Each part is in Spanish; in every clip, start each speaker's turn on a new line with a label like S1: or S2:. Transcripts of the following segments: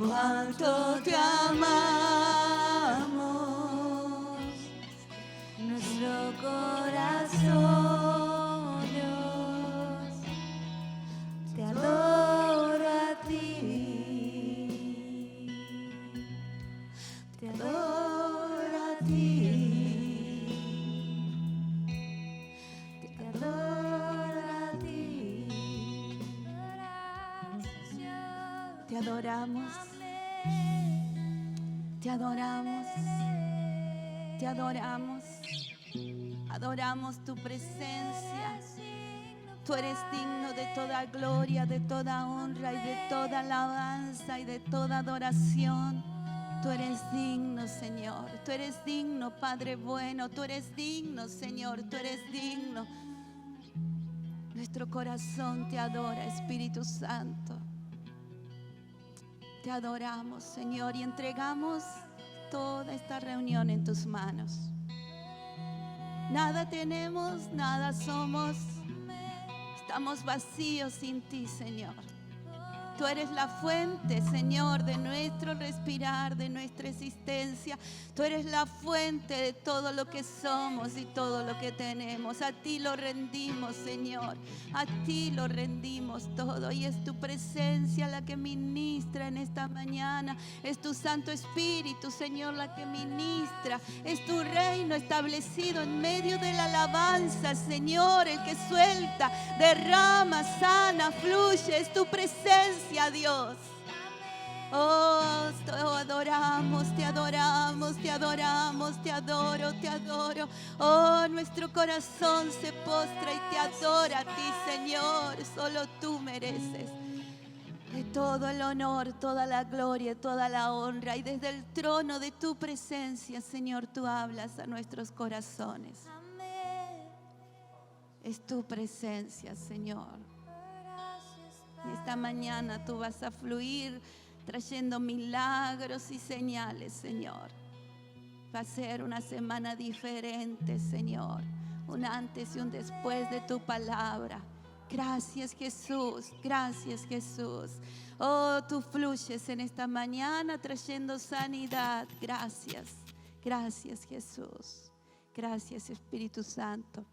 S1: cuánto te amamos, nuestro corazón, Dios, te adora a ti, te adora a ti, te adora a ti, te adoramos. Te adoramos, te adoramos, adoramos tu presencia. Tú eres digno de toda gloria, de toda honra y de toda alabanza y de toda adoración. Tú eres digno, Señor. Tú eres digno, Padre bueno. Tú eres digno, Señor. Tú eres digno. Nuestro corazón te adora, Espíritu Santo. Te adoramos, Señor, y entregamos toda esta reunión en tus manos. Nada tenemos, nada somos. Estamos vacíos sin ti, Señor. Tú eres la fuente, Señor, de nuestro respirar, de nuestra existencia. Tú eres la fuente de todo lo que somos y todo lo que tenemos. A ti lo rendimos, Señor. A ti lo rendimos todo. Y es tu presencia la que ministra en esta mañana. Es tu Santo Espíritu, Señor, la que ministra. Es tu reino establecido en medio de la alabanza, Señor, el que suelta, derrama, sana, fluye. Es tu presencia, Dios. Oh, te adoramos, te adoramos, te adoramos, te adoro, te adoro. Oh, nuestro corazón se postra y te adora a ti, Señor. Solo tú mereces de todo el honor, toda la gloria, toda la honra. Y desde el trono de tu presencia, Señor, tú hablas a nuestros corazones. Es tu presencia, Señor. Y esta mañana tú vas a fluir trayendo milagros y señales, Señor. Va a ser una semana diferente, Señor. Un antes y un después de tu palabra. Gracias, Jesús. Gracias, Jesús. Oh, tú fluyes en esta mañana trayendo sanidad. Gracias. Gracias, Jesús. Gracias, Espíritu Santo.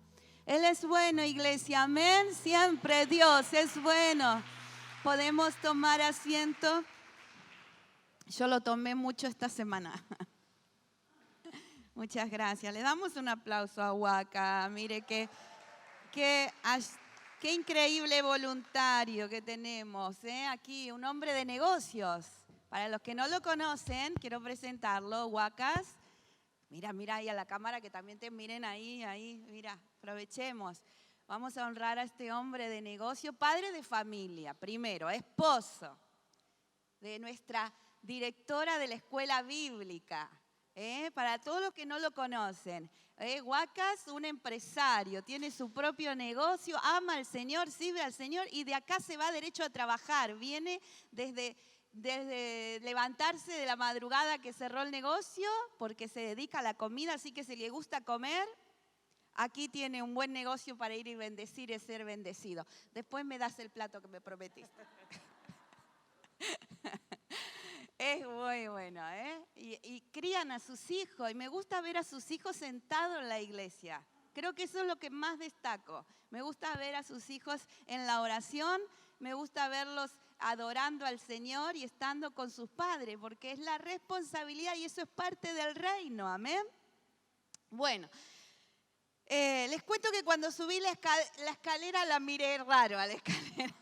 S1: Él es bueno, iglesia. Amén. Siempre Dios es bueno. Podemos tomar asiento. Yo lo tomé mucho esta semana. Muchas gracias. Le damos un aplauso a Waka. Mire qué increíble voluntario que tenemos, ¿eh? Aquí, un hombre de negocios. Para los que no lo conocen, quiero presentarlo. Wakas. Mira ahí a la cámara, que también te miren ahí, mira, aprovechemos. Vamos a honrar a este hombre de negocio, padre de familia, primero, esposo de nuestra directora de la escuela bíblica. Para todos los que no lo conocen, Wakas, un empresario, tiene su propio negocio, ama al Señor, sirve al Señor y de acá se va derecho a trabajar. Viene desde levantarse de la madrugada que cerró el negocio, porque se dedica a la comida, así que si le gusta comer, aquí tiene un buen negocio para ir y bendecir y ser bendecido. Después me das el plato que me prometiste. Es muy bueno, ¿eh? Y crían a sus hijos, y me gusta ver a sus hijos sentados en la iglesia. Creo que eso es lo que más destaco. Me gusta ver a sus hijos en la oración, me gusta verlos adorando al Señor y estando con sus padres, porque es la responsabilidad y eso es parte del reino, amén. Bueno, les cuento que cuando subí la escalera la miré raro a la escalera.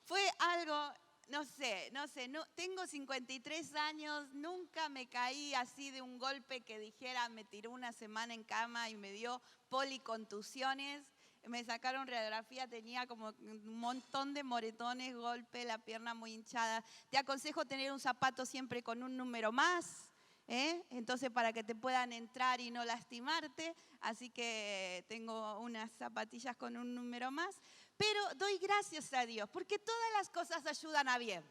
S1: Fue algo, no sé, tengo 53 años, nunca me caí así de un golpe que dijera, me tiró una semana en cama y me dio policontusiones. Me sacaron radiografía, tenía como un montón de moretones, golpe, la pierna muy hinchada. Te aconsejo tener un zapato siempre con un número más, entonces para que te puedan entrar y no lastimarte. Así que tengo unas zapatillas con un número más. Pero doy gracias a Dios, porque todas las cosas ayudan a bien.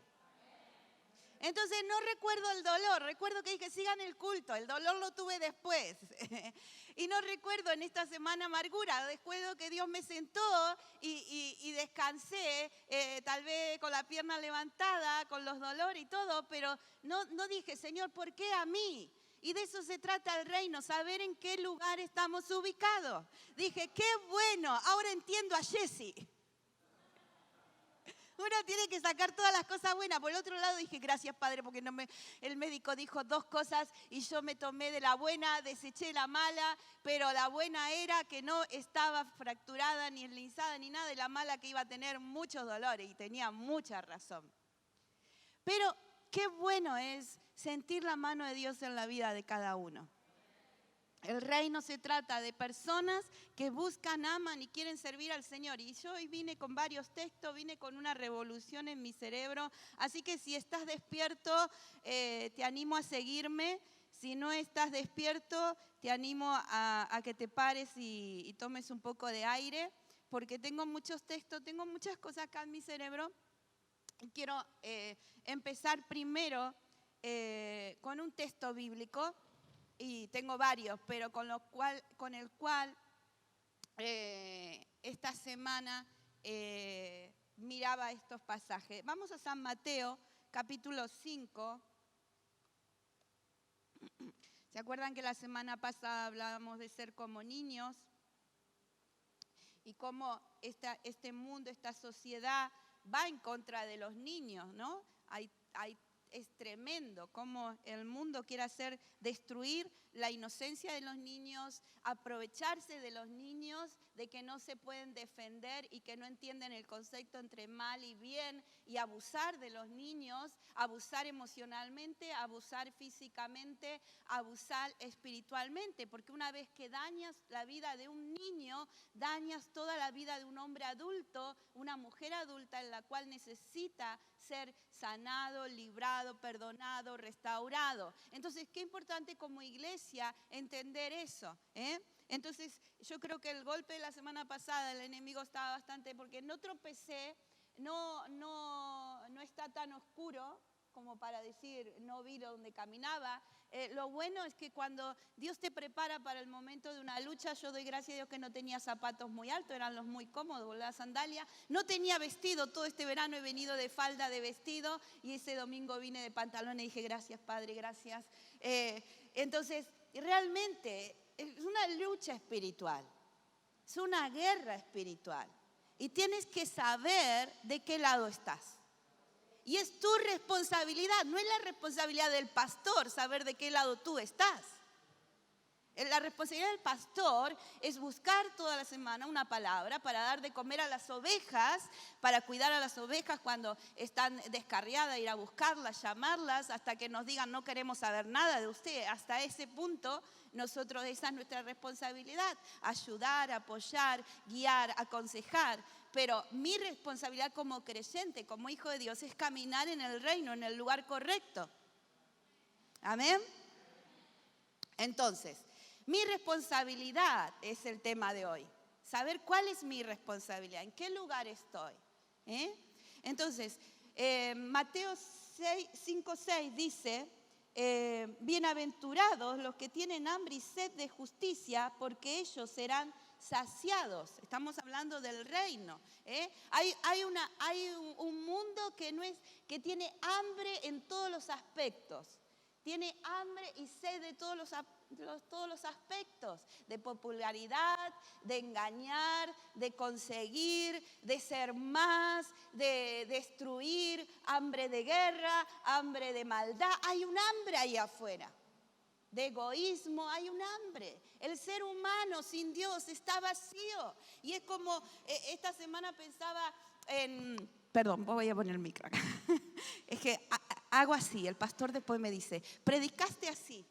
S1: Entonces no recuerdo el dolor, recuerdo que dije, sigan el culto, el dolor lo tuve después. Y no recuerdo en esta semana amargura, recuerdo que Dios me sentó y descansé, tal vez con la pierna levantada, con los dolores y todo, pero no dije, Señor, ¿por qué a mí? Y de eso se trata el reino, saber en qué lugar estamos ubicados. Dije, qué bueno, ahora entiendo a Jessy. Uno tiene que sacar todas las cosas buenas. Por el otro lado dije, gracias Padre, porque el médico dijo 2 cosas y yo me tomé de la buena, deseché la mala, pero la buena era que no estaba fracturada ni eslinzada ni nada, y la mala que iba a tener muchos dolores, y tenía mucha razón. Pero qué bueno es sentir la mano de Dios en la vida de cada uno. El reino se trata de personas que buscan, aman y quieren servir al Señor. Y yo hoy vine con varios textos, vine con una revolución en mi cerebro. Así que si estás despierto, te animo a seguirme. Si no estás despierto, te animo a que te pares y tomes un poco de aire. Porque tengo muchos textos, tengo muchas cosas acá en mi cerebro. Quiero empezar primero con un texto bíblico. Y tengo varios, pero con el cual esta semana miraba estos pasajes. Vamos a San Mateo, capítulo 5. ¿Se acuerdan que la semana pasada hablábamos de ser como niños? Y cómo este mundo, esta sociedad va en contra de los niños, ¿no? Es tremendo cómo el mundo quiere destruir la inocencia de los niños, aprovecharse de los niños, de que no se pueden defender y que no entienden el concepto entre mal y bien, y abusar de los niños, abusar emocionalmente, abusar físicamente, abusar espiritualmente, porque una vez que dañas la vida de un niño, dañas toda la vida de un hombre adulto, una mujer adulta en la cual necesita ser sanado, librado, perdonado, restaurado. Entonces, qué importante como iglesia entender eso, Entonces, yo creo que el golpe de la semana pasada, el enemigo estaba bastante, porque no tropecé, no está tan oscuro como para decir, no vi donde caminaba. Lo bueno es que cuando Dios te prepara para el momento de una lucha, yo doy gracias a Dios que no tenía zapatos muy altos, eran los muy cómodos, la sandalia. No tenía vestido, todo este verano he venido de falda, de vestido, y ese domingo vine de pantalón y dije, gracias Padre, gracias. Entonces, realmente es una lucha espiritual, es una guerra espiritual. Y tienes que saber de qué lado estás. Y es tu responsabilidad, no es la responsabilidad del pastor saber de qué lado tú estás. La responsabilidad del pastor es buscar toda la semana una palabra para dar de comer a las ovejas, para cuidar a las ovejas cuando están descarriadas, ir a buscarlas, llamarlas, hasta que nos digan no queremos saber nada de usted. Hasta ese punto nosotros, esa es nuestra responsabilidad, ayudar, apoyar, guiar, aconsejar. Pero mi responsabilidad como creyente, como hijo de Dios, es caminar en el reino, en el lugar correcto. Amén. Entonces, mi responsabilidad es el tema de hoy. Saber cuál es mi responsabilidad, en qué lugar estoy. Entonces, Mateo 5:6 dice, bienaventurados los que tienen hambre y sed de justicia, porque ellos serán saciados. Estamos hablando del reino. Hay un mundo que tiene hambre en todos los aspectos. Tiene hambre y sed de todos los aspectos, de popularidad, de engañar, de conseguir, de ser más, de destruir, hambre de guerra, hambre de maldad. Hay un hambre ahí afuera, de egoísmo, hay un hambre. El ser humano sin Dios está vacío. Y es como, esta semana pensaba en... Perdón, voy a poner el micro acá. Es que hago así, el pastor después me dice, predicaste así.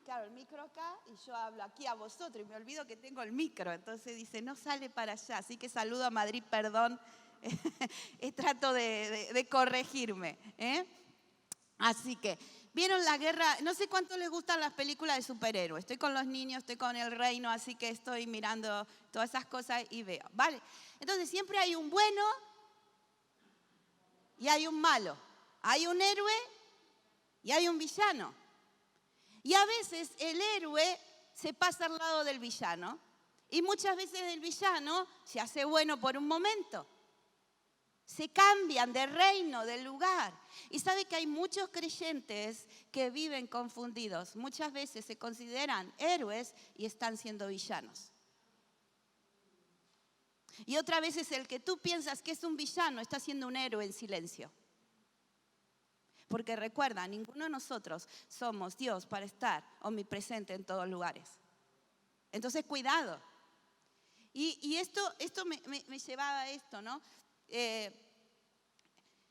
S1: Claro, el micro acá y yo hablo aquí a vosotros y me olvido que tengo el micro. Entonces dice, no sale para allá. Así que saludo a Madrid, perdón. Trato de corregirme. Así que, ¿vieron la guerra? No sé cuánto les gustan las películas de superhéroes. Estoy con los niños, estoy con el reino, así que estoy mirando todas esas cosas y veo. ¿Vale? Entonces siempre hay un bueno y hay un malo. Hay un héroe y hay un villano. Y a veces el héroe se pasa al lado del villano y muchas veces el villano se hace bueno por un momento. Se cambian de reino, de lugar. Y sabe que hay muchos creyentes que viven confundidos. Muchas veces se consideran héroes y están siendo villanos. Y otra vez es el que tú piensas que es un villano, está siendo un héroe en silencio. Porque recuerda, ninguno de nosotros somos Dios para estar omnipresente en todos lugares. Entonces, cuidado. Y esto me llevaba a esto, ¿no?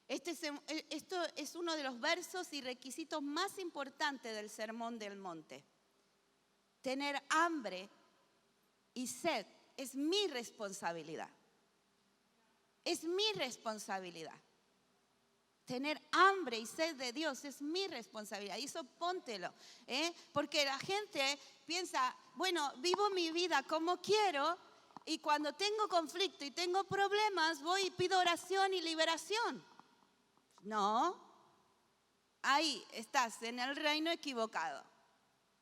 S1: Esto es uno de los versos y requisitos más importantes del Sermón del Monte. Tener hambre y sed es mi responsabilidad. Es mi responsabilidad. Tener hambre y sed de Dios es mi responsabilidad. Y eso póntelo. Porque la gente piensa, bueno, vivo mi vida como quiero y cuando tengo conflicto y tengo problemas voy y pido oración y liberación. No, ahí estás en el reino equivocado.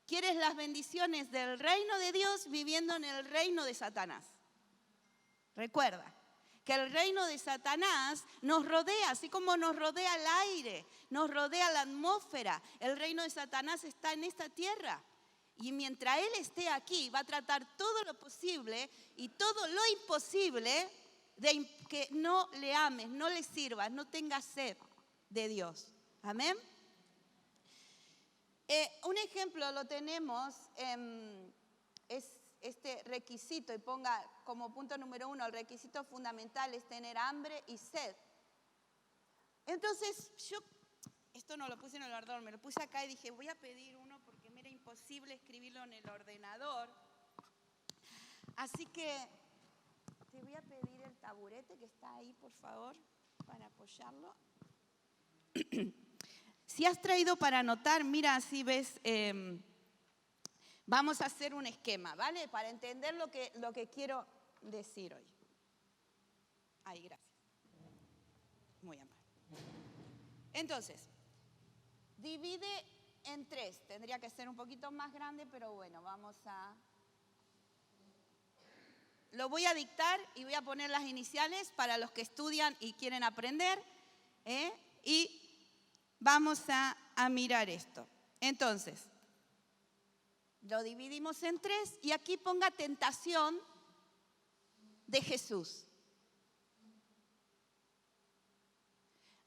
S1: ¿Quieres las bendiciones del reino de Dios viviendo en el reino de Satanás? Recuerda que el reino de Satanás nos rodea, así como nos rodea el aire, nos rodea la atmósfera. El reino de Satanás está en esta tierra. Y mientras Él esté aquí, va a tratar todo lo posible y todo lo imposible de que no le ames, no le sirvas, no tengas sed de Dios. Amén. Un ejemplo lo tenemos, es este requisito, y ponga como punto número 1, el requisito fundamental es tener hambre y sed. Entonces yo, esto no lo puse en el ordenador, me lo puse acá y dije, voy a pedir uno porque me era imposible escribirlo en el ordenador. Así que te voy a pedir el taburete que está ahí, por favor, para apoyarlo. Si has traído para anotar, mira, así ves, vamos a hacer un esquema, ¿vale? Para entender lo que quiero decir hoy. Ahí, gracias. Muy amable. Entonces, divide en 3. Tendría que ser un poquito más grande, pero bueno, lo voy a dictar y voy a poner las iniciales para los que estudian y quieren aprender, y vamos a mirar esto. Entonces, lo dividimos en 3 y aquí ponga tentación de Jesús.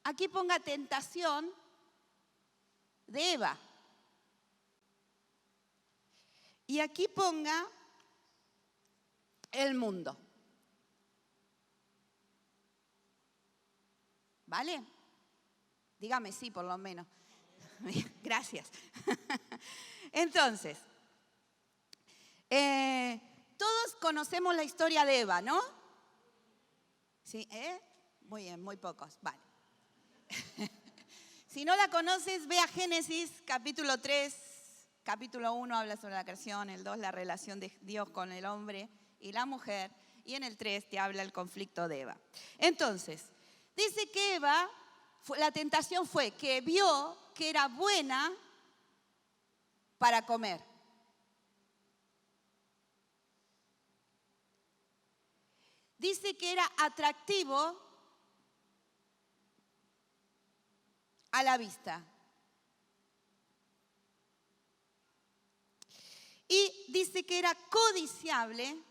S1: Aquí ponga tentación de Eva. Y aquí ponga el mundo. ¿Vale? Dígame sí, por lo menos. Gracias. Entonces, todos conocemos la historia de Eva, ¿no? ¿Sí? Muy bien, muy pocos. Vale. Si no la conoces, ve a Génesis capítulo 3, capítulo 1 habla sobre la creación, el 2 la relación de Dios con el hombre y la mujer, y en el 3 te habla el conflicto de Eva. Entonces, dice que Eva, la tentación fue que vio que era buena para comer. Dice que era atractivo a la vista. Y dice que era codiciable.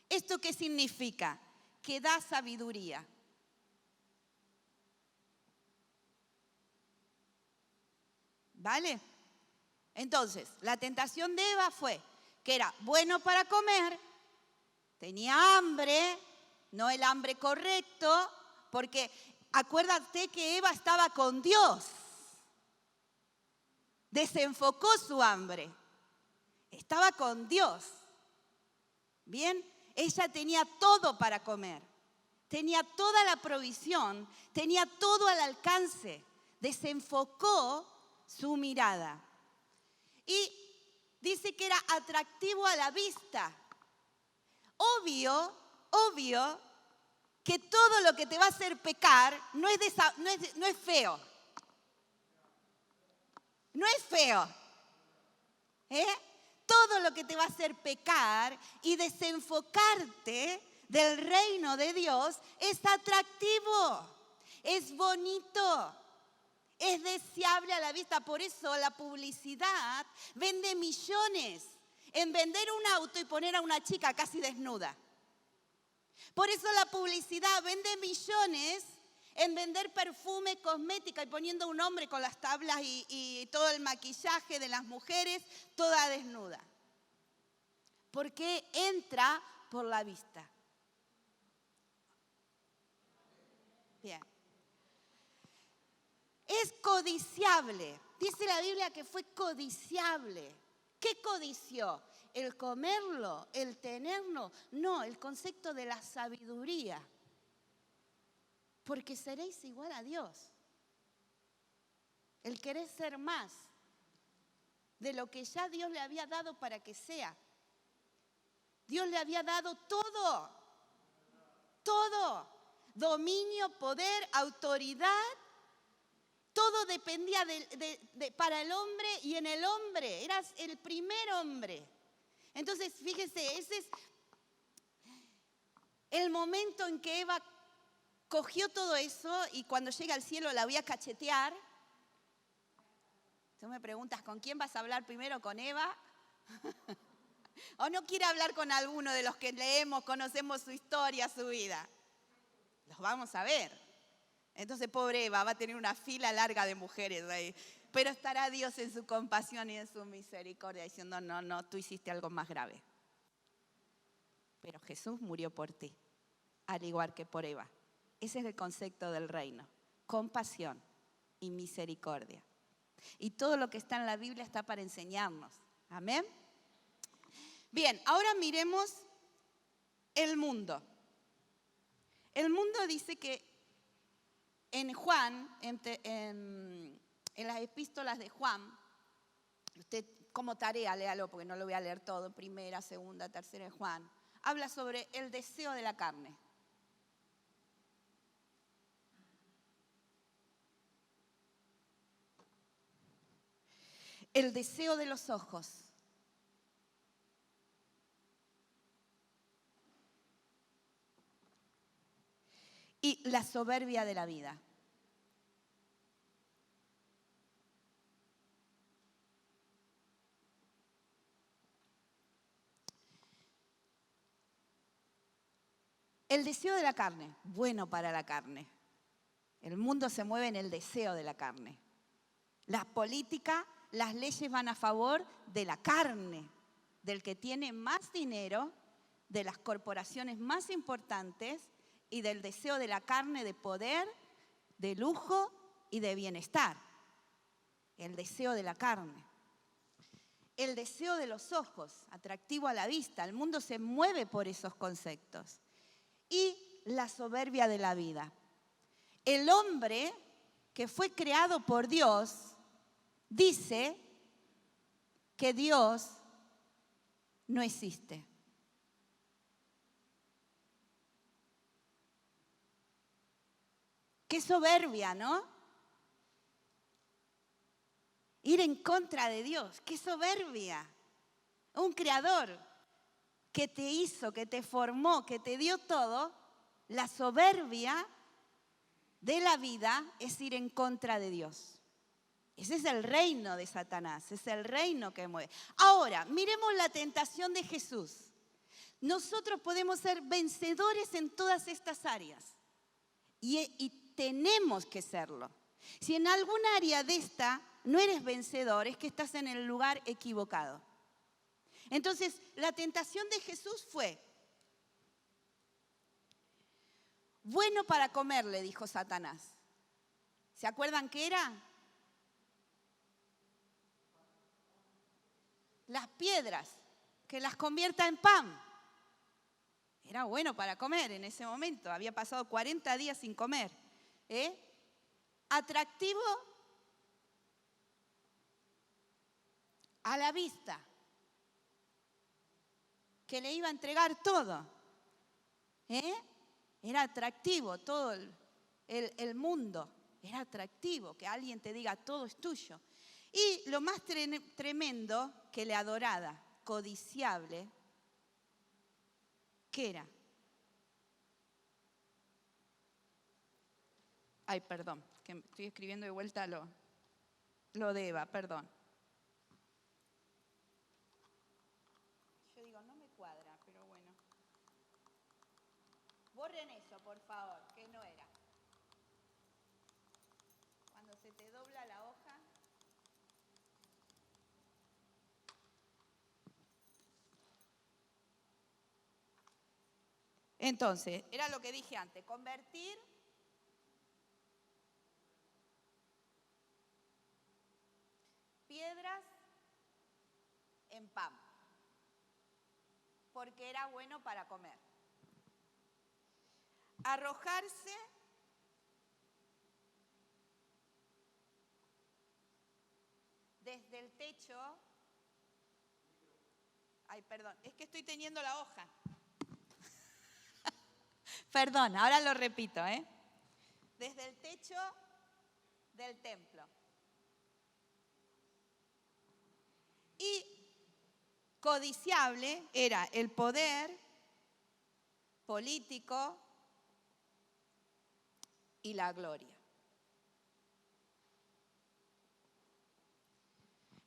S1: ¿Esto qué significa? Que da sabiduría. ¿Vale? Entonces, la tentación de Eva fue que era bueno para comer, tenía hambre, no el hambre correcto, porque acuérdate que Eva estaba con Dios. Desenfocó su hambre. Estaba con Dios. Bien, ella tenía todo para comer. Tenía toda la provisión, tenía todo al alcance. Desenfocó su mirada. Y dice que era atractivo a la vista. Obvio que todo lo que te va a hacer pecar no es feo. No es feo. Todo lo que te va a hacer pecar y desenfocarte del reino de Dios es atractivo, es bonito, es deseable a la vista. Por eso la publicidad vende millones en vender un auto y poner a una chica casi desnuda. Por eso la publicidad vende millones en vender perfume, cosmética y poniendo un hombre con las tablas y todo el maquillaje de las mujeres, toda desnuda. Porque entra por la vista. Bien. Es codiciable. Dice la Biblia que fue codiciable. ¿Qué codició? ¿El comerlo? ¿El tenerlo? No, el concepto de la sabiduría. Porque seréis igual a Dios. El querer ser más de lo que ya Dios le había dado para que sea. Dios le había dado todo. Todo. Dominio, poder, autoridad. Todo dependía para el hombre y en el hombre. Eras el primer hombre. Entonces, fíjese, ese es el momento en que Eva cogió todo eso y cuando llega al cielo la voy a cachetear. Tú me preguntas, ¿con quién vas a hablar primero? ¿Con Eva? ¿O no quiere hablar con alguno de los que leemos, conocemos su historia, su vida? Los vamos a ver. Entonces, pobre Eva, va a tener una fila larga de mujeres ahí. Pero estará Dios en su compasión y en su misericordia diciendo, no, tú hiciste algo más grave. Pero Jesús murió por ti, al igual que por Eva. Ese es el concepto del reino, compasión y misericordia. Y todo lo que está en la Biblia está para enseñarnos. Amén. Bien, ahora miremos el mundo. El mundo dice que en Juan, en las epístolas de Juan, usted como tarea léalo porque no lo voy a leer todo, primera, segunda, tercera de Juan, habla sobre el deseo de la carne. El deseo de los ojos. Y la soberbia de la vida. El deseo de la carne, bueno para la carne. El mundo se mueve en el deseo de la carne. La política, las leyes van a favor de la carne, del que tiene más dinero, de las corporaciones más importantes y del deseo de la carne de poder, de lujo y de bienestar. El deseo de la carne. El deseo de los ojos, atractivo a la vista. El mundo se mueve por esos conceptos. Y la soberbia de la vida. El hombre que fue creado por Dios dice que Dios no existe. Qué soberbia, ¿no? Ir en contra de Dios, qué soberbia. Un creador que te hizo, que te formó, que te dio todo, la soberbia de la vida es ir en contra de Dios. Ese es el reino de Satanás, es el reino que mueve. Ahora, miremos la tentación de Jesús. Nosotros podemos ser vencedores en todas estas áreas y tenemos que serlo. Si en algún área de esta no eres vencedor, es que estás en el lugar equivocado. Entonces, la tentación de Jesús fue, bueno para comer, le dijo Satanás. ¿Se acuerdan qué era? Las piedras, que las convierta en pan. Era bueno para comer en ese momento, había pasado 40 días sin comer. Atractivo a la vista, que le iba a entregar todo. Era atractivo todo el mundo. Era atractivo que alguien te diga todo es tuyo. Y lo más tremendo que le adoraba, codiciable, ¿qué era? Ay, perdón, que estoy escribiendo de vuelta lo de Eva, perdón. Yo digo, no me cuadra, pero bueno. Borren eso, por favor, que no era. Cuando se te dobla la hoja. Entonces, era lo que dije antes, convertir piedras en pan, porque era bueno para comer. Arrojarse desde el techo. Ay, perdón, es que estoy teniendo la hoja. Perdón, ahora lo repito, Desde el techo del templo. Y codiciable era el poder político y la gloria.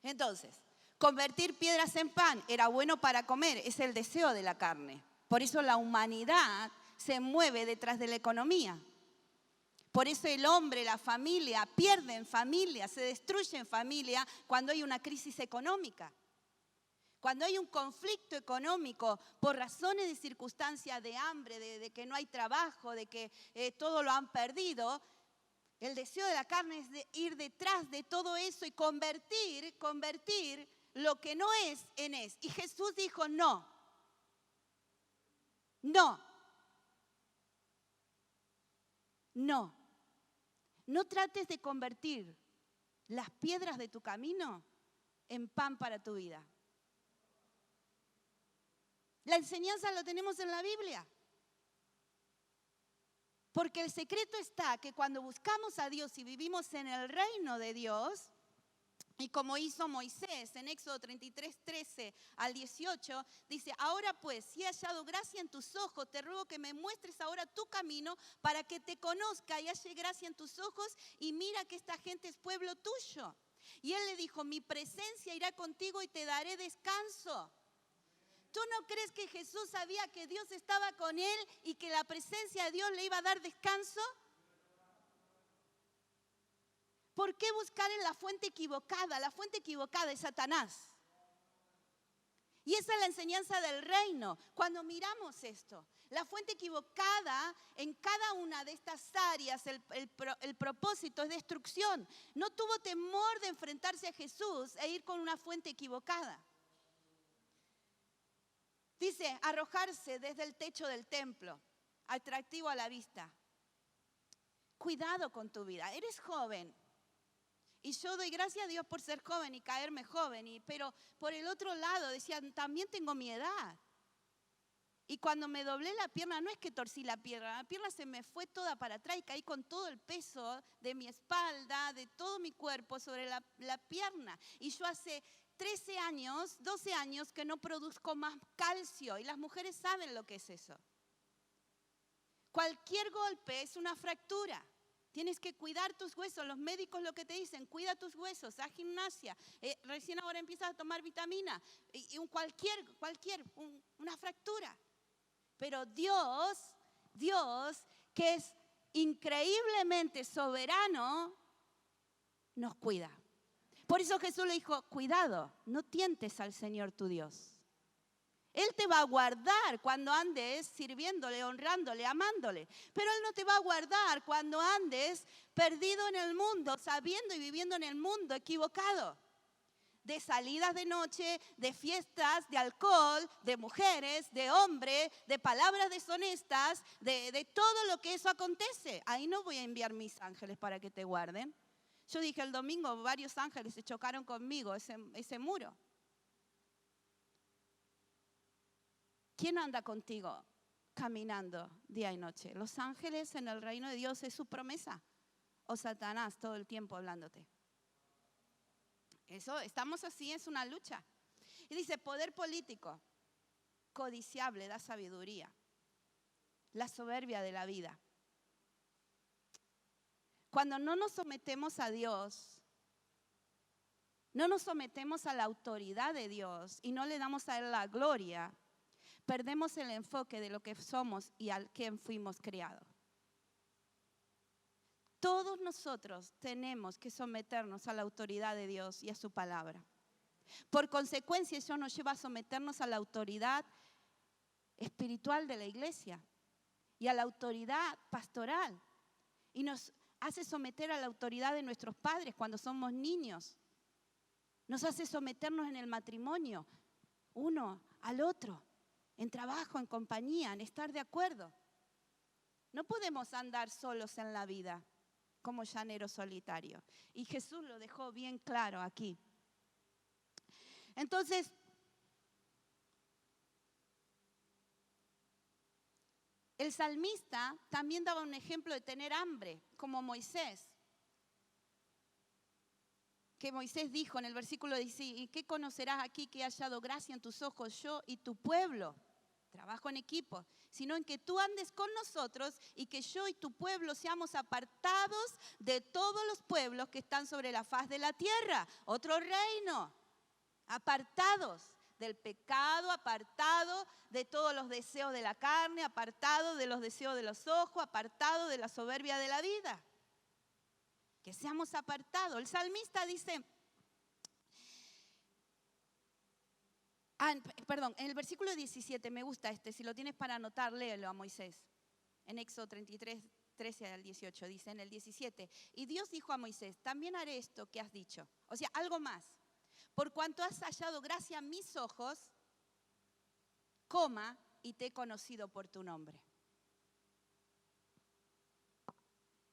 S1: Entonces, convertir piedras en pan era bueno para comer, es el deseo de la carne. Por eso la humanidad se mueve detrás de la economía. Por eso el hombre, la familia, pierden familia, se destruyen familia cuando hay una crisis económica. Cuando hay un conflicto económico por razones de circunstancia, de hambre, de que no hay trabajo, de que todo lo han perdido, el deseo de la carne es de ir detrás de todo eso y convertir lo que no es en es. Y Jesús dijo, no. No trates de convertir las piedras de tu camino en pan para tu vida. La enseñanza lo tenemos en la Biblia. Porque el secreto está que cuando buscamos a Dios y vivimos en el reino de Dios, y como hizo Moisés en Éxodo 33, 13 al 18, dice, ahora pues, si he hallado gracia en tus ojos, te ruego que me muestres ahora tu camino para que te conozca y halle gracia en tus ojos y mira que esta gente es pueblo tuyo. Y él le dijo, mi presencia irá contigo y te daré descanso. ¿Tú no crees que Jesús sabía que Dios estaba con él y que la presencia de Dios le iba a dar descanso? ¿Por qué buscar en la fuente equivocada? La fuente equivocada es Satanás. Y esa es la enseñanza del reino. Cuando miramos esto, la fuente equivocada en cada una de estas áreas, el propósito es destrucción. No tuvo temor de enfrentarse a Jesús e ir con una fuente equivocada. Dice, arrojarse desde el techo del templo, atractivo a la vista. Cuidado con tu vida, eres joven. Y yo doy gracias a Dios por ser joven y caerme joven. Pero por el otro lado decían, también tengo mi edad. Y cuando me doblé la pierna, no es que torcí la pierna se me fue toda para atrás y caí con todo el peso de mi espalda, de todo mi cuerpo sobre la pierna. Y yo hace 13 años, 12 años que no produzco más calcio. Y las mujeres saben lo que es eso. Cualquier golpe es una fractura. Tienes que cuidar tus huesos. Los médicos lo que te dicen, cuida tus huesos, haz gimnasia. Recién ahora empiezas a tomar vitamina. Una fractura. Pero Dios, que es increíblemente soberano, nos cuida. Por eso Jesús le dijo, cuidado, no tientes al Señor tu Dios. Él te va a guardar cuando andes sirviéndole, honrándole, amándole. Pero Él no te va a guardar cuando andes perdido en el mundo, sabiendo y viviendo en el mundo equivocado. De salidas de noche, de fiestas, de alcohol, de mujeres, de hombres, de palabras deshonestas, de todo lo que eso acontece. Ahí no voy a enviar mis ángeles para que te guarden. Yo dije el domingo, varios ángeles se chocaron conmigo, ese muro. ¿Quién anda contigo? caminando día y noche. Los ángeles en el reino de Dios es su promesa. O Satanás todo el tiempo hablándote. Eso, estamos así, es una lucha. Y dice, poder político, codiciable, da sabiduría. La soberbia de la vida. Cuando no nos sometemos a Dios, no nos sometemos a la autoridad de Dios y no le damos a Él la gloria, perdemos el enfoque de lo que somos y al quien fuimos creados. Todos nosotros tenemos que someternos a la autoridad de Dios y a su palabra. Por consecuencia, eso nos lleva a someternos a la autoridad espiritual de la iglesia y a la autoridad pastoral. Y nos hace someter a la autoridad de nuestros padres cuando somos niños. Nos hace someternos en el matrimonio, uno al otro, en trabajo, en compañía, en estar de acuerdo. No podemos andar solos en la vida como llaneros solitarios. Y Jesús lo dejó bien claro aquí. Entonces, el salmista también daba un ejemplo de tener hambre, como Moisés. Que Moisés dijo en el versículo 16, ¿y qué conocerás aquí que he hallado gracia en tus ojos, yo y tu pueblo? Trabajo en equipo, sino en que tú andes con nosotros y que yo y tu pueblo seamos apartados de todos los pueblos que están sobre la faz de la tierra. Otro reino, apartados del pecado, apartado de todos los deseos de la carne, apartado de los deseos de los ojos, apartado de la soberbia de la vida. Que seamos apartados. El salmista dice, en el versículo 17, me gusta si lo tienes para anotar, léelo a Moisés. En Éxodo 33, 13 al 18, dice en el 17, y Dios dijo a Moisés, también haré esto que has dicho. O sea, algo más. Por cuanto has hallado gracia a mis ojos, y te he conocido por tu nombre.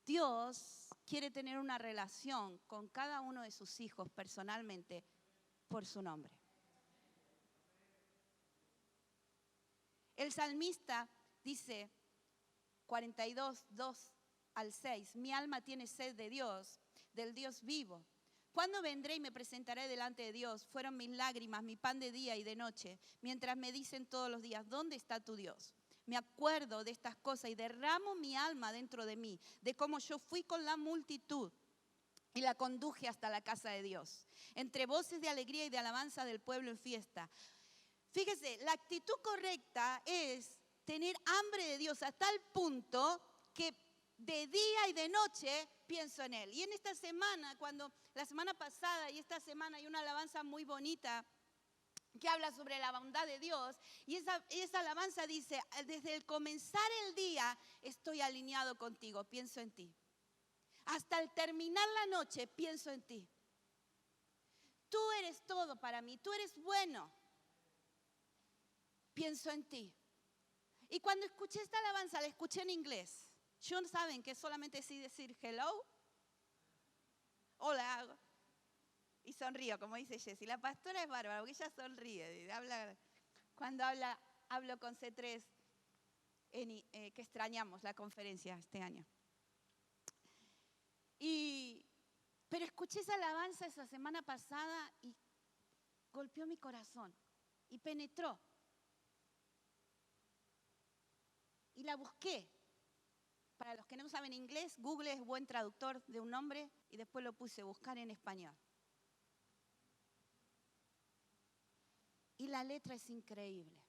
S1: Dios quiere tener una relación con cada uno de sus hijos personalmente por su nombre. El salmista dice, 42, 2 al 6, mi alma tiene sed de Dios, del Dios vivo. ¿Cuándo vendré y me presentaré delante de Dios? Fueron mis lágrimas, mi pan de día y de noche, mientras me dicen todos los días, ¿dónde está tu Dios? Me acuerdo de estas cosas y derramo mi alma dentro de mí, de cómo yo fui con la multitud y la conduje hasta la casa de Dios, entre voces de alegría y de alabanza del pueblo en fiesta. Fíjese, la actitud correcta es tener hambre de Dios a tal punto que de día y de noche pienso en Él. Y en esta semana, la semana pasada y esta semana hay una alabanza muy bonita que habla sobre la bondad de Dios. Y esa alabanza dice, desde el comenzar el día estoy alineado contigo, pienso en ti. Hasta el terminar la noche pienso en ti. Tú eres todo para mí, tú eres bueno. Pienso en ti. Y cuando escuché esta alabanza, la escuché en inglés. ¿No saben que solamente sí decir hello? Hola. Y sonrío, como dice Jessie. La pastora es bárbara, porque ella sonríe. Cuando hablo con C3, que extrañamos la conferencia este año. Pero escuché esa alabanza esa semana pasada y golpeó mi corazón y penetró. Y la busqué. Para los que no saben inglés, Google es buen traductor de un nombre y después lo puse buscar en español. Y la letra es increíble.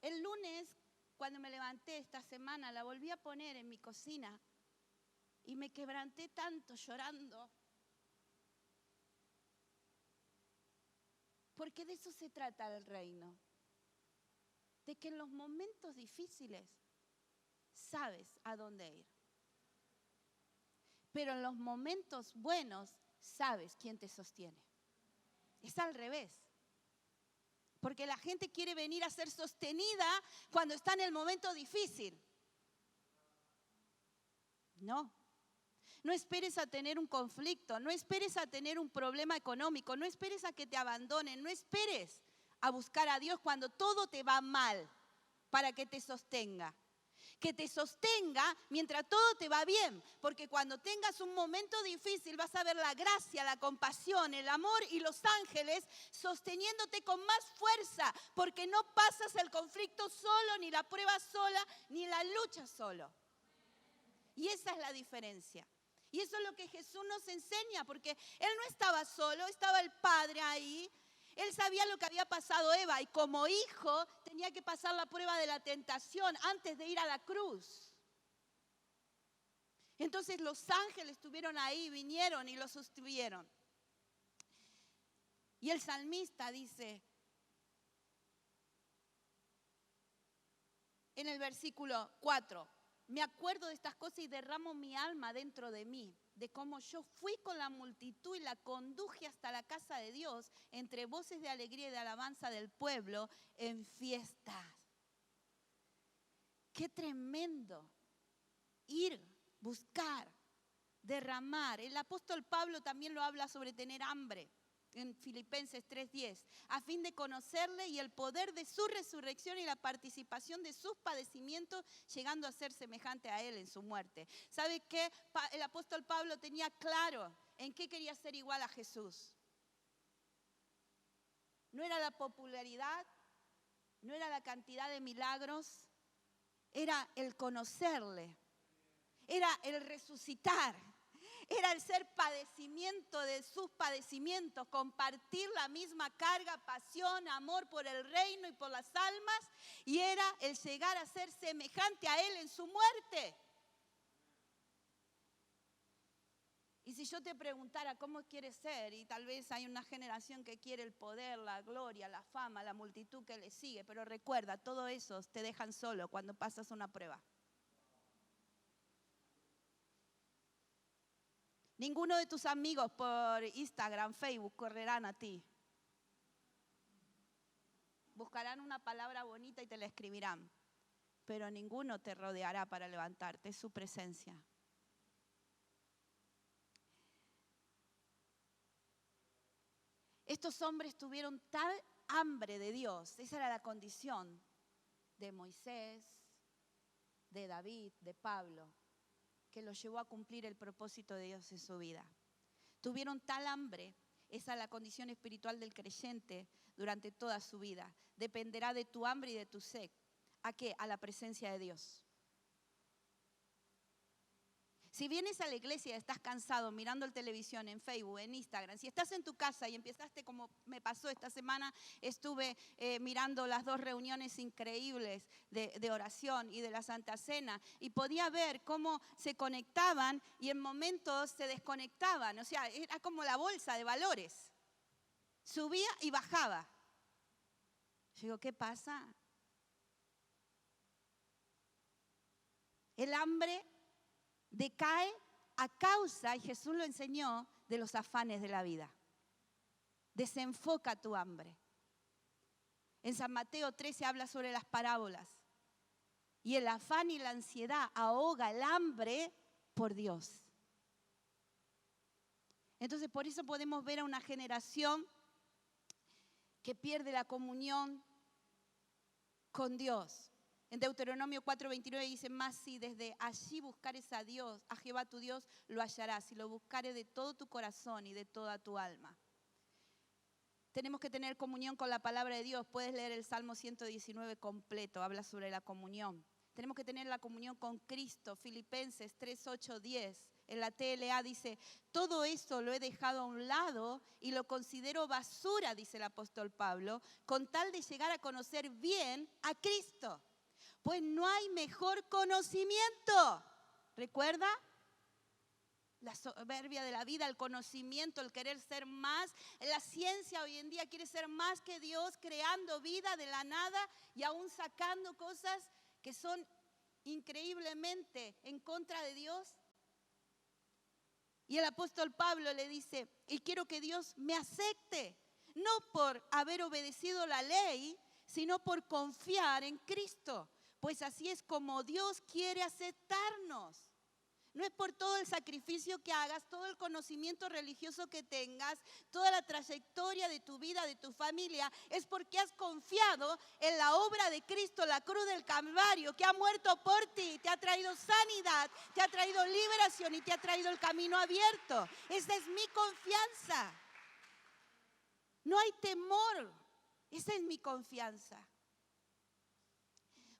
S1: El lunes, cuando me levanté esta semana, la volví a poner en mi cocina y me quebranté tanto llorando. Porque de eso se trata el reino. De que en los momentos difíciles sabes a dónde ir. Pero en los momentos buenos sabes quién te sostiene. Es al revés. Porque la gente quiere venir a ser sostenida cuando está en el momento difícil. No. No esperes a tener un conflicto, no esperes a tener un problema económico, no esperes a que te abandonen, no esperes a buscar a Dios cuando todo te va mal, para que te sostenga. Que te sostenga mientras todo te va bien, porque cuando tengas un momento difícil vas a ver la gracia, la compasión, el amor y los ángeles sosteniéndote con más fuerza, porque no pasas el conflicto solo, ni la prueba sola, ni la lucha solo. Y esa es la diferencia. Y eso es lo que Jesús nos enseña, porque Él no estaba solo, estaba el Padre ahí. Él sabía lo que había pasado Eva y como hijo tenía que pasar la prueba de la tentación antes de ir a la cruz. Entonces los ángeles estuvieron ahí, vinieron y lo sostuvieron. Y el salmista dice en el versículo 4, me acuerdo de estas cosas y derramo mi alma dentro de mí, de cómo yo fui con la multitud y la conduje hasta la casa de Dios, entre voces de alegría y de alabanza del pueblo, en fiestas. Qué tremendo ir, buscar, derramar. El apóstol Pablo también lo habla sobre tener hambre. En Filipenses 3:10, a fin de conocerle y el poder de su resurrección y la participación de sus padecimientos, llegando a ser semejante a él en su muerte. ¿Sabe qué? El apóstol Pablo tenía claro en qué quería ser igual a Jesús. No era la popularidad, no era la cantidad de milagros, era el conocerle, era el resucitar. Era el ser padecimiento de sus padecimientos, compartir la misma carga, pasión, amor por el reino y por las almas, y era el llegar a ser semejante a Él en su muerte. Y si yo te preguntara cómo quieres ser, y tal vez hay una generación que quiere el poder, la gloria, la fama, la multitud que le sigue, pero recuerda, todo eso te dejan solo cuando pasas una prueba. Ninguno de tus amigos por Instagram, Facebook correrán a ti. Buscarán una palabra bonita y te la escribirán, pero ninguno te rodeará para levantarte, es su presencia. Estos hombres tuvieron tal hambre de Dios, esa era la condición de Moisés, de David, de Pablo, que los llevó a cumplir el propósito de Dios en su vida. Tuvieron tal hambre, esa es la condición espiritual del creyente durante toda su vida. Dependerá de tu hambre y de tu sed. ¿A qué? A la presencia de Dios. Si vienes a la iglesia y estás cansado mirando la televisión, en Facebook, en Instagram, si estás en tu casa y empezaste como me pasó esta semana, estuve mirando las 2 reuniones increíbles de oración y de la Santa Cena y podía ver cómo se conectaban y en momentos se desconectaban, o sea, era como la bolsa de valores, subía y bajaba. Yo digo, ¿qué pasa? El hambre decae a causa, y Jesús lo enseñó, de los afanes de la vida. Desenfoca tu hambre. En San Mateo 13 habla sobre las parábolas. Y el afán y la ansiedad ahoga el hambre por Dios. Entonces por eso podemos ver a una generación que pierde la comunión con Dios. En Deuteronomio 4:29 dice, más si desde allí buscares a Dios, a Jehová tu Dios, lo hallarás, si lo buscares de todo tu corazón y de toda tu alma. Tenemos que tener comunión con la palabra de Dios. Puedes leer el Salmo 119 completo, habla sobre la comunión. Tenemos que tener la comunión con Cristo. Filipenses 3:8-10. En la TLA dice, todo eso lo he dejado a un lado y lo considero basura, dice el apóstol Pablo, con tal de llegar a conocer bien a Cristo. Pues no hay mejor conocimiento. ¿Recuerda? La soberbia de la vida, el conocimiento, el querer ser más. La ciencia hoy en día quiere ser más que Dios, creando vida de la nada y aún sacando cosas que son increíblemente en contra de Dios. Y el apóstol Pablo le dice, y quiero que Dios me acepte, no por haber obedecido la ley, sino por confiar en Cristo. Pues así es como Dios quiere aceptarnos. No es por todo el sacrificio que hagas, todo el conocimiento religioso que tengas, toda la trayectoria de tu vida, de tu familia. Es porque has confiado en la obra de Cristo, la cruz del Calvario, que ha muerto por ti, te ha traído sanidad, te ha traído liberación y te ha traído el camino abierto. Esa es mi confianza. No hay temor. Esa es mi confianza.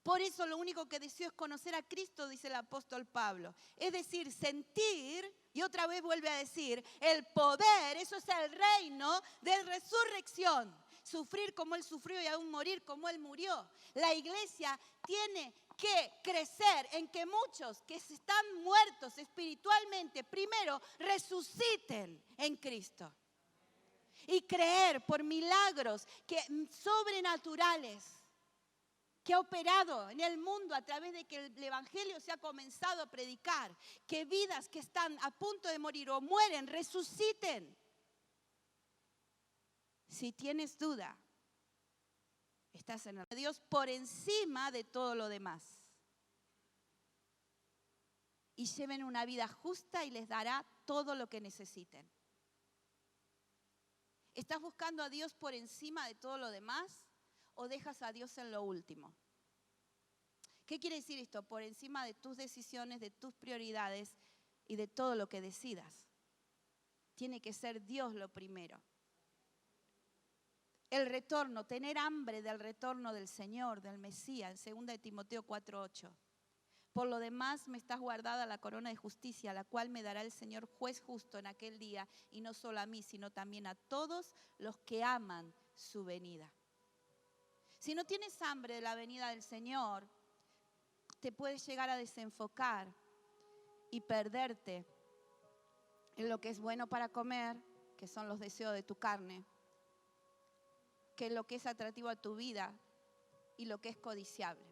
S1: Por eso lo único que deseo es conocer a Cristo, dice el apóstol Pablo. Es decir, sentir, y otra vez vuelve a decir, el poder, eso es el reino de resurrección. Sufrir como Él sufrió y aún morir como Él murió. La iglesia tiene que crecer en que muchos que están muertos espiritualmente, primero resuciten en Cristo. Y creer por milagros sobrenaturales que ha operado en el mundo a través de que el evangelio se ha comenzado a predicar, que vidas que están a punto de morir o mueren, resuciten. Si tienes duda, estás en el de Dios por encima de todo lo demás. Y lleven una vida justa y les dará todo lo que necesiten. ¿Estás buscando a Dios por encima de todo lo demás? ¿O dejas a Dios en lo último? ¿Qué quiere decir esto? Por encima de tus decisiones, de tus prioridades y de todo lo que decidas. Tiene que ser Dios lo primero. El retorno, tener hambre del retorno del Señor, del Mesías, en 2 de Timoteo 4:8. Por lo demás me está guardada la corona de justicia, la cual me dará el Señor juez justo en aquel día, y no solo a mí, sino también a todos los que aman su venida. Si no tienes hambre de la venida del Señor, te puedes llegar a desenfocar y perderte en lo que es bueno para comer, que son los deseos de tu carne, que es lo que es atractivo a tu vida y lo que es codiciable.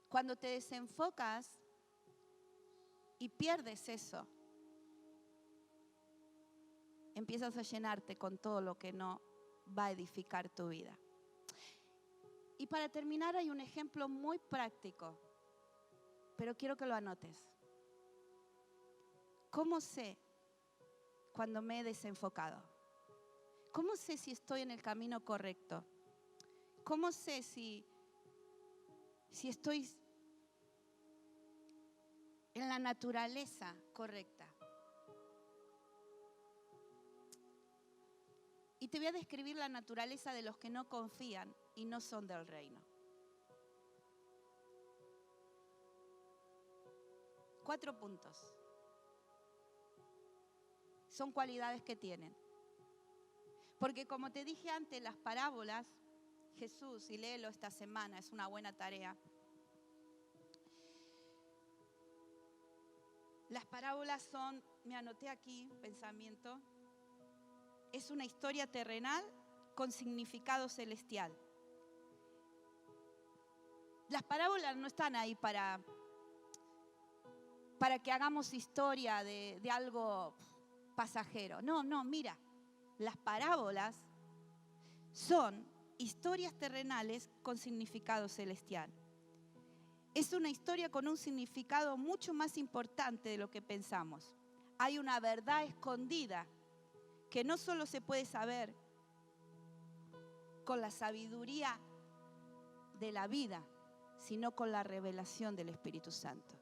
S1: Cuando te desenfocas y pierdes eso, empiezas a llenarte con todo lo que no va a edificar tu vida. Y para terminar hay un ejemplo muy práctico, pero quiero que lo anotes. ¿Cómo sé cuando me he desenfocado? ¿Cómo sé si estoy en el camino correcto? ¿Cómo sé si estoy en la naturaleza correcta? Y te voy a describir la naturaleza de los que no confían y no son del reino. 4 puntos. Son cualidades que tienen. Porque como te dije antes, las parábolas, Jesús, y léelo esta semana, es una buena tarea. Las parábolas son, me anoté aquí, pensamiento, es una historia terrenal con significado celestial. Las parábolas no están ahí para que hagamos historia de algo pasajero. No, mira, las parábolas son historias terrenales con significado celestial. Es una historia con un significado mucho más importante de lo que pensamos. Hay una verdad escondida que no solo se puede saber con la sabiduría de la vida, sino con la revelación del Espíritu Santo.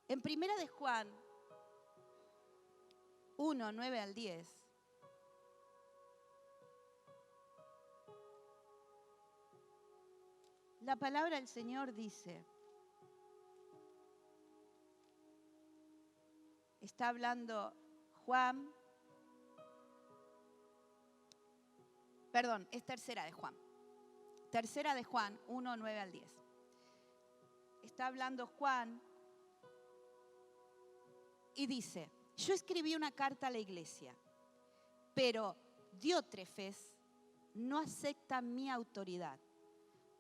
S1: En 1 de Juan 1, 9 al 10, la palabra del Señor dice, está hablando Juan, perdón, es tercera de Juan. Tercera de Juan, 1, 9 al 10. Está hablando Juan y dice, yo escribí una carta a la iglesia, pero Diótrefes no acepta mi autoridad,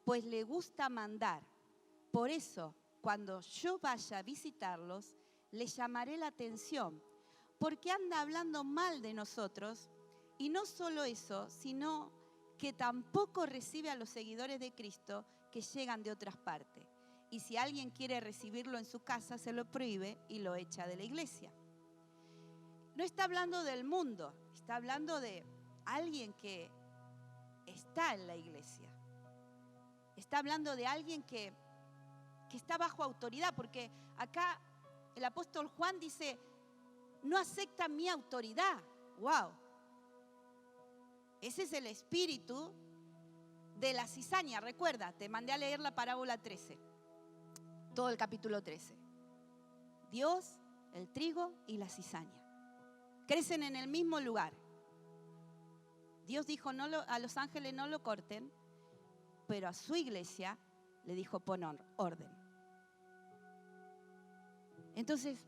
S1: pues le gusta mandar. Por eso, cuando yo vaya a visitarlos, le llamaré la atención, porque anda hablando mal de nosotros, y no solo eso, sino que tampoco recibe a los seguidores de Cristo que llegan de otras partes. Y si alguien quiere recibirlo en su casa, se lo prohíbe y lo echa de la iglesia. No está hablando del mundo, está hablando de alguien que está en la iglesia. Está hablando de alguien que está bajo autoridad, porque acá el apóstol Juan dice, no acepta mi autoridad. ¡Wow! Ese es el espíritu de la cizaña. Recuerda, te mandé a leer la parábola 13, todo el capítulo 13. Dios, el trigo y la cizaña crecen en el mismo lugar. Dios dijo a los ángeles no lo corten, pero a su iglesia le dijo pon orden. Entonces,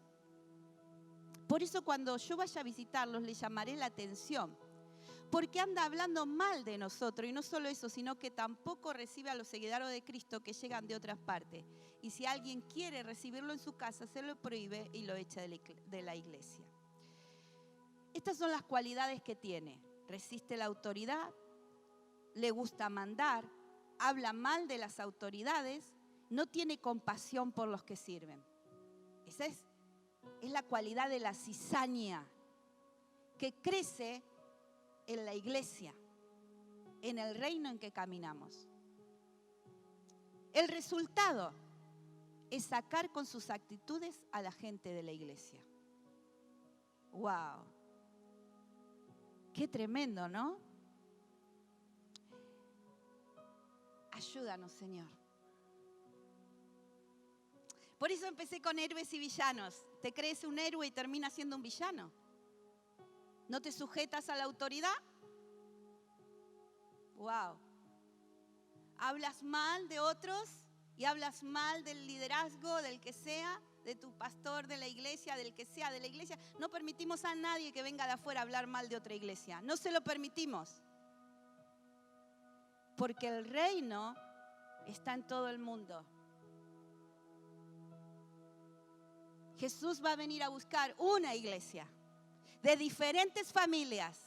S1: por eso cuando yo vaya a visitarlos les llamaré la atención, porque anda hablando mal de nosotros, y no solo eso, sino que tampoco recibe a los seguidores de Cristo que llegan de otras partes. Y si alguien quiere recibirlo en su casa, se lo prohíbe y lo echa de la iglesia. Estas son las cualidades que tiene. Resiste la autoridad, le gusta mandar, habla mal de las autoridades, no tiene compasión por los que sirven. Esa es la cualidad de la cizaña que crece en la iglesia, en el reino en que caminamos. El resultado es sacar con sus actitudes a la gente de la iglesia. ¡Wow! ¡Qué tremendo!, ¿no? Ayúdanos, Señor. Por eso empecé con héroes y villanos. ¿Te crees un héroe y terminas siendo un villano? ¿No te sujetas a la autoridad? ¡Wow! Hablas mal de otros y hablas mal del liderazgo, del que sea, de tu pastor, de la iglesia, del que sea, de la iglesia. No permitimos a nadie que venga de afuera a hablar mal de otra iglesia. No se lo permitimos. Porque el reino está en todo el mundo. Jesús va a venir a buscar una iglesia de diferentes familias.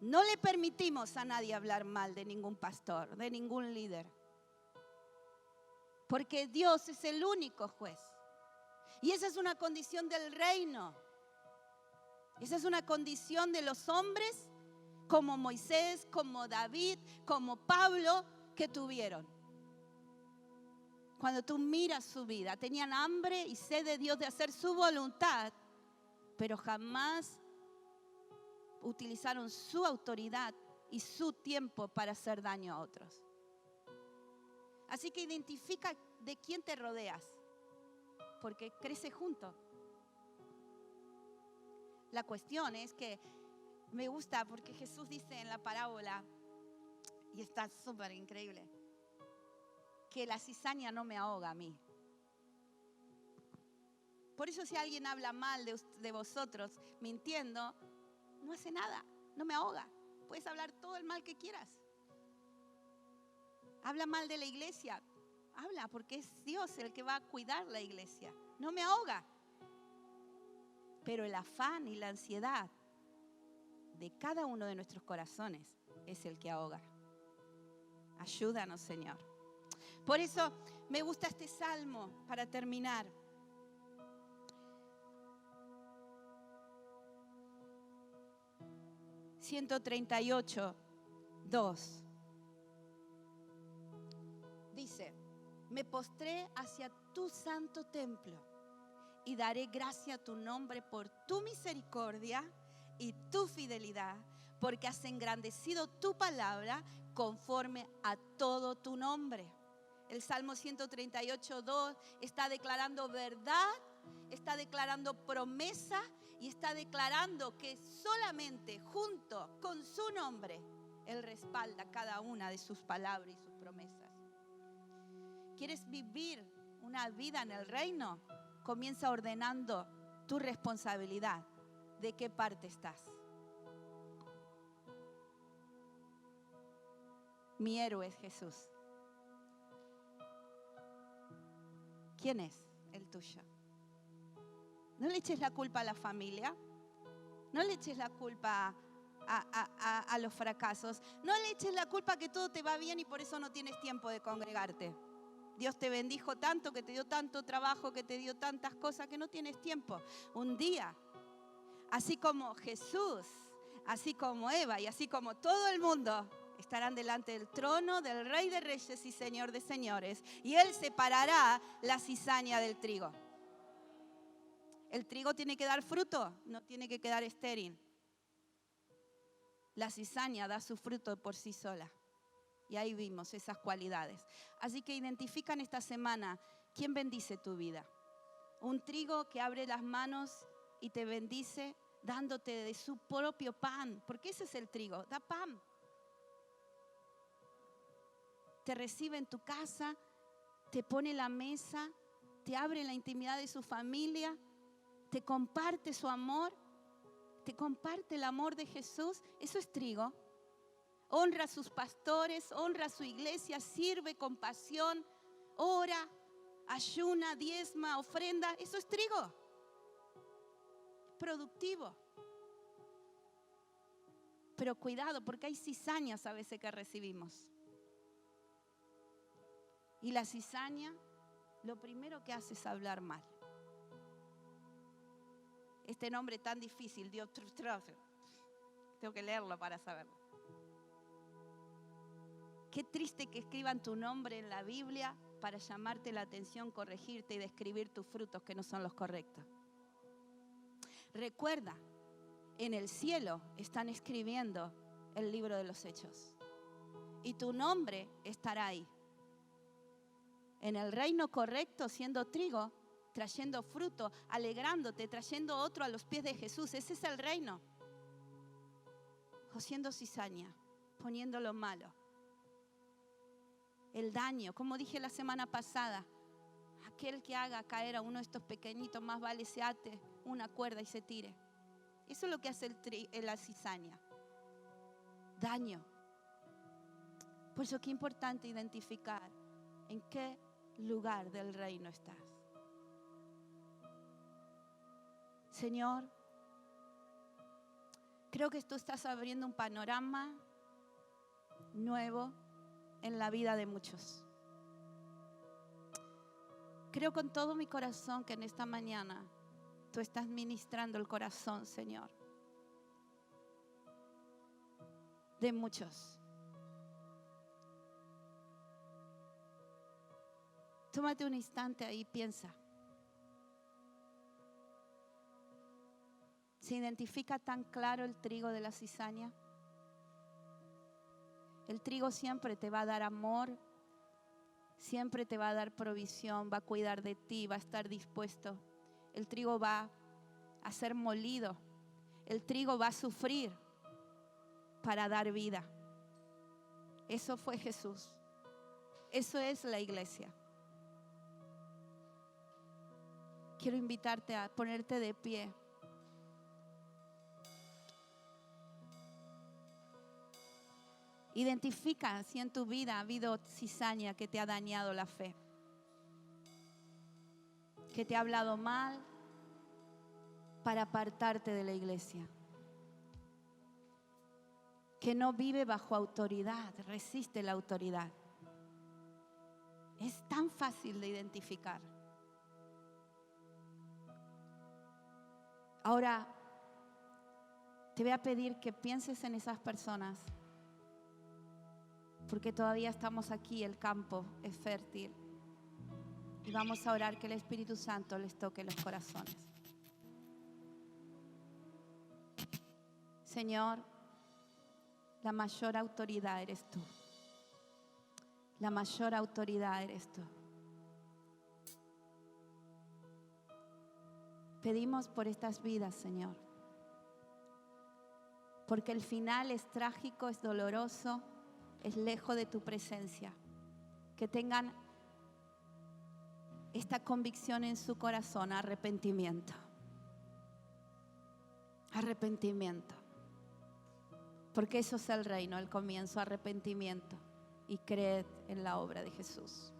S1: No le permitimos a nadie hablar mal de ningún pastor, de ningún líder. Porque Dios es el único juez. Y esa es una condición del reino. Esa es una condición de los hombres como Moisés, como David, como Pablo, que tuvieron. Cuando tú miras su vida, tenían hambre y sed de Dios de hacer su voluntad, pero jamás utilizaron su autoridad y su tiempo para hacer daño a otros. Así que identifica de quién te rodeas, porque crece junto. La cuestión es que me gusta porque Jesús dice en la parábola, y está súper increíble, que la cizaña no me ahoga a mí. Por eso si alguien habla mal de vosotros, mintiendo, no hace nada, no me ahoga. Puedes hablar todo el mal que quieras. Habla mal de la iglesia, habla porque es Dios el que va a cuidar la iglesia. No me ahoga. Pero el afán y la ansiedad de cada uno de nuestros corazones es el que ahoga. Ayúdanos, Señor. Por eso me gusta este salmo para terminar. (138, 2). Dice: me postré hacia tu santo templo y daré gracia a tu nombre por tu misericordia y tu fidelidad, porque has engrandecido tu palabra conforme a todo tu nombre. El Salmo 138, 2 está declarando verdad, está declarando promesa y está declarando que solamente junto con su nombre Él respalda cada una de sus palabras y sus promesas. ¿Quieres vivir una vida en el reino? Comienza ordenando tu responsabilidad. ¿De qué parte estás? Mi héroe es Jesús. ¿Quién es el tuyo? No le eches la culpa a la familia. No le eches la culpa a los fracasos. No le eches la culpa que todo te va bien y por eso no tienes tiempo de congregarte. Dios te bendijo tanto, que te dio tanto trabajo, que te dio tantas cosas que no tienes tiempo. Un día, así como Jesús, así como Eva y así como todo el mundo, estarán delante del trono del Rey de Reyes y Señor de Señores. Y Él separará la cizaña del trigo. El trigo tiene que dar fruto, no tiene que quedar estéril. La cizaña da su fruto por sí sola. Y ahí vimos esas cualidades. Así que identifican esta semana quién bendice tu vida. Un trigo que abre las manos y te bendice dándote de su propio pan. Porque ese es el trigo, da pan. Te recibe en tu casa, te pone la mesa, te abre la intimidad de su familia, te comparte su amor, te comparte el amor de Jesús. Eso es trigo. Honra a sus pastores, honra a su iglesia, sirve con pasión, ora, ayuna, diezma, ofrenda. Eso es trigo. Productivo. Pero cuidado, porque hay cizañas a veces que recibimos. Y la cizaña, lo primero que hace es hablar mal. Este nombre tan difícil, Dios, tengo que leerlo para saberlo. Qué triste que escriban tu nombre en la Biblia para llamarte la atención, corregirte y describir tus frutos que no son los correctos. Recuerda, en el cielo están escribiendo el libro de los hechos. Y tu nombre estará ahí. En el reino correcto, siendo trigo, trayendo fruto, alegrándote, trayendo otro a los pies de Jesús. Ese es el reino. O siendo cizaña, poniendo lo malo. El daño, como dije la semana pasada, aquel que haga caer a uno de estos pequeñitos, más vale se ate una cuerda y se tire. Eso es lo que hace la cizaña. Daño. Por eso qué importante identificar en qué lugar del reino estás. Señor, creo que tú estás abriendo un panorama nuevo en la vida de muchos. Creo con todo mi corazón que en esta mañana tú estás ministrando el corazón, Señor, de muchos. Tómate un instante ahí, piensa. ¿Se identifica tan claro el trigo de la cizaña? El trigo siempre te va a dar amor, siempre te va a dar provisión, va a cuidar de ti, va a estar dispuesto. El trigo va a ser molido, el trigo va a sufrir para dar vida. Eso fue Jesús, eso es la iglesia. Quiero invitarte a ponerte de pie. Identifica si en tu vida ha habido cizaña que te ha dañado la fe, que te ha hablado mal para apartarte de la iglesia, que no vive bajo autoridad, resiste la autoridad. Es tan fácil de identificar. Ahora, te voy a pedir que pienses en esas personas, porque todavía estamos aquí, el campo es fértil. Y vamos a orar que el Espíritu Santo les toque los corazones. Señor, la mayor autoridad eres tú. La mayor autoridad eres tú. Pedimos por estas vidas, Señor, porque el final es trágico, es doloroso, es lejos de tu presencia. Que tengan esta convicción en su corazón, arrepentimiento. Arrepentimiento. Porque eso es el reino, el comienzo, arrepentimiento. Y creed en la obra de Jesús.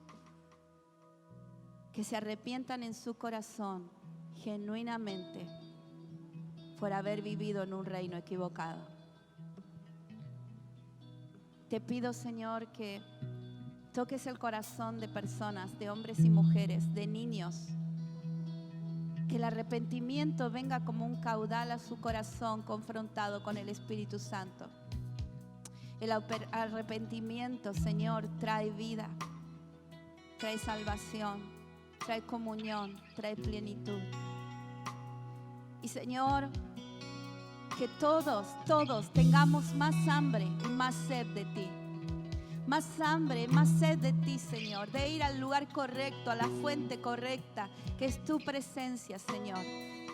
S1: Que se arrepientan en su corazón genuinamente por haber vivido en un reino equivocado. Te pido, Señor, que toques el corazón de personas, de hombres y mujeres, de niños. Que el arrepentimiento venga como un caudal a su corazón confrontado con el Espíritu Santo. El arrepentimiento, Señor, trae vida, trae salvación, trae comunión, trae plenitud. Y Señor, que todos tengamos más hambre y más sed de ti. Más hambre, más sed de ti, Señor, de ir al lugar correcto, a la fuente correcta, que es tu presencia, Señor.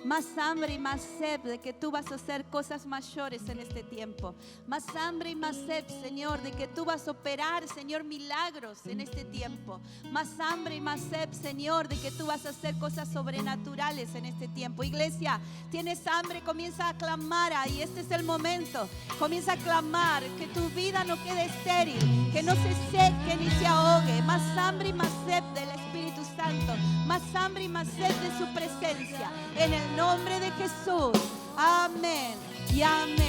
S1: Más hambre y más sed de que tú vas a hacer cosas mayores en este tiempo. Más hambre y más sed, Señor, de que tú vas a operar, Señor, milagros en este tiempo. Más hambre y más sed, Señor, de que tú vas a hacer cosas sobrenaturales en este tiempo. Iglesia, tienes hambre, comienza a clamar ahí. Este es el momento. Comienza a clamar, que tu vida no quede estéril, que no se seque ni se ahogue. Más hambre y más sed del Espíritu Santo. Más hambre y más sed de su presencia. En el nombre de Jesús. Amén y amén.